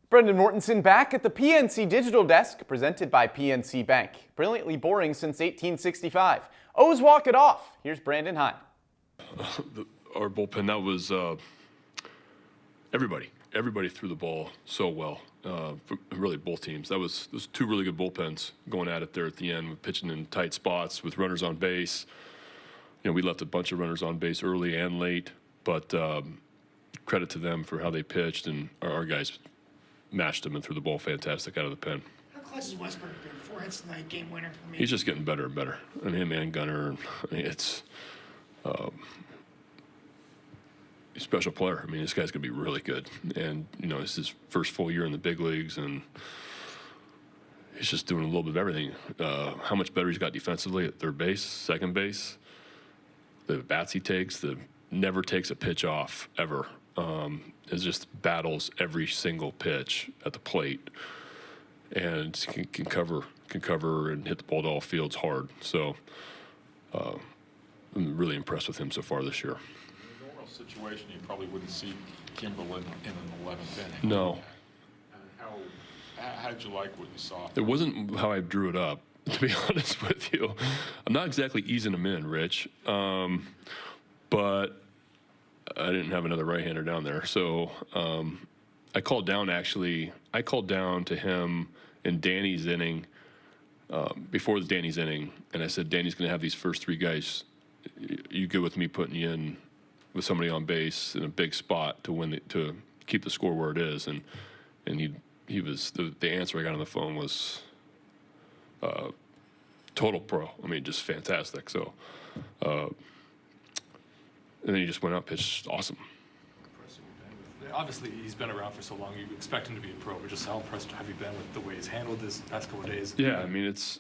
Brendan Mortensen back at the PNC Digital Desk, presented by PNC Bank. Brilliantly boring since 1865. O's walk it off. Here's Brandon Hyde. Our bullpen, that was everybody. Everybody threw the ball so well. Really, both teams. Those two really good bullpens going at it there at the end, with pitching in tight spots with runners on base. You know, we left a bunch of runners on base early and late, but credit to them for how they pitched, and our guys matched them and threw the ball fantastic out of the pen. How clutch is Westbrook been? 4 hits tonight, game winner. He's just getting better and better. And him and Gunnar, it's he's a special player. I mean, this guy's going to be really good. And, you know, it's his first full year in the big leagues, and he's just doing a little bit of everything. How much better he's got defensively at third base, second base, the bats he takes, never takes a pitch off ever. Is just battles every single pitch at the plate, and can cover and hit the ball to all fields hard. So I'm really impressed with him so far this year. In a normal situation, you probably wouldn't see Kimberlin in an 11th inning. No. How did you like what you saw? It wasn't how I drew it up, to be honest with you. I'm not exactly easing him in, Rich, but I didn't have another right-hander down there. So I called down to him in Danny's inning, before Danny's inning, and I said, Danny's going to have these first three guys. You good with me putting you in with somebody on base in a big spot to keep the score where it is? And he was, the answer I got on the phone was total pro. I mean, just fantastic. So, and then he just went out, pitched awesome. Obviously, he's been around for so long. You expect him to be a pro, but just how impressed have you been with the way he's handled this past couple of days? Yeah, I mean, it's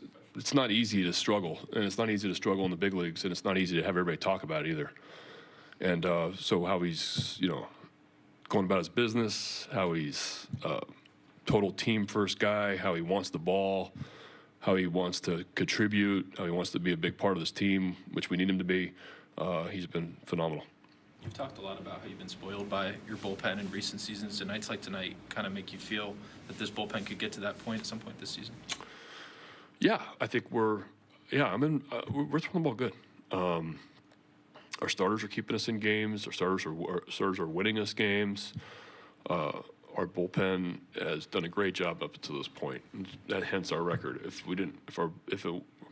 not easy to struggle, and it's not easy to struggle in the big leagues, and it's not easy to have everybody talk about it either. And so how he's, you know, going about his business, how he's total team first guy, how he wants the ball, how he wants to contribute, how he wants to be a big part of this team, which we need him to be. He's been phenomenal. You've talked a lot about how you've been spoiled by your bullpen in recent seasons. Do nights like tonight kind of make you feel that this bullpen could get to that point at some point this season? Yeah, I think we're throwing the ball good. Our starters are keeping us in games. Our starters are winning us games. Our bullpen has done a great job up to this point. Hence our record. If our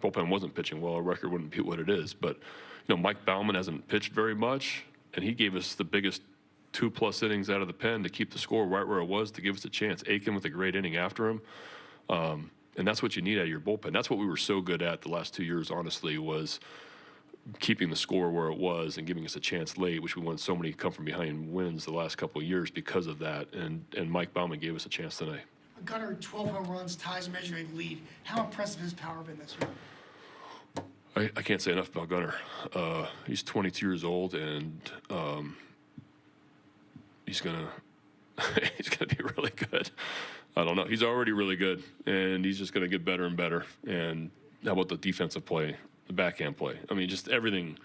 bullpen wasn't pitching well, our record wouldn't be what it is. But you know, Mike Baumann hasn't pitched very much, and he gave us the biggest 2+ innings out of the pen to keep the score right where it was, to give us a chance. Aiken with a great inning after him. And that's what you need out of your bullpen. That's what we were so good at the last 2 years, honestly, was keeping the score where it was and giving us a chance late, which we won so many come from behind wins the last couple of years because of that. And Mike Baumann gave us a chance tonight. Gunnar, 12 home runs, ties Major League lead. How impressive has power been this year? I can't say enough about Gunnar. He's 22 years old, and he's gonna be really good. I don't know. He's already really good, and he's just gonna get better and better. And how about the defensive play, the backhand play? I mean, just everything.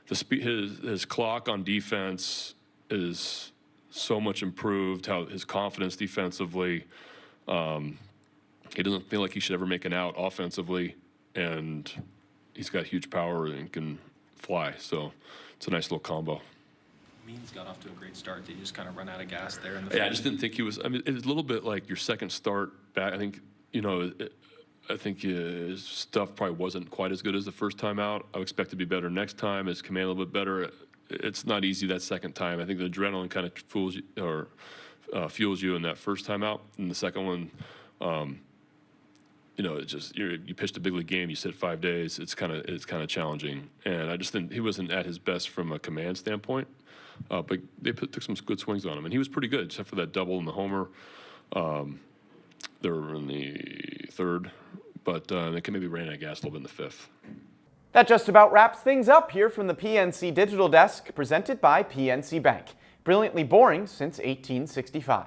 The speed, his clock on defense is so much improved. How his confidence defensively. He doesn't feel like he should ever make an out offensively, and he's got huge power and can fly. So it's a nice little combo. Means got off to a great start. Did you just kind of run out of gas there in the Yeah, I just didn't think he was. I mean, it's a little bit like your second start back. I think, you know, I think his stuff probably wasn't quite as good as the first time out. I would expect to be better next time. His command a little bit better. It's not easy that second time. I think the adrenaline kind of fuels you in that first time out. And the second one, you know, it's just you pitched a big league game. You sit 5 days. It's kind of challenging. And I just didn't. He wasn't at his best from a command standpoint. But they took some good swings on him, and he was pretty good, except for that double and the homer. They were in the third, but they maybe ran out of gas a little bit in the fifth. That just about wraps things up here from the PNC Digital Desk, presented by PNC Bank. Brilliantly boring since 1865.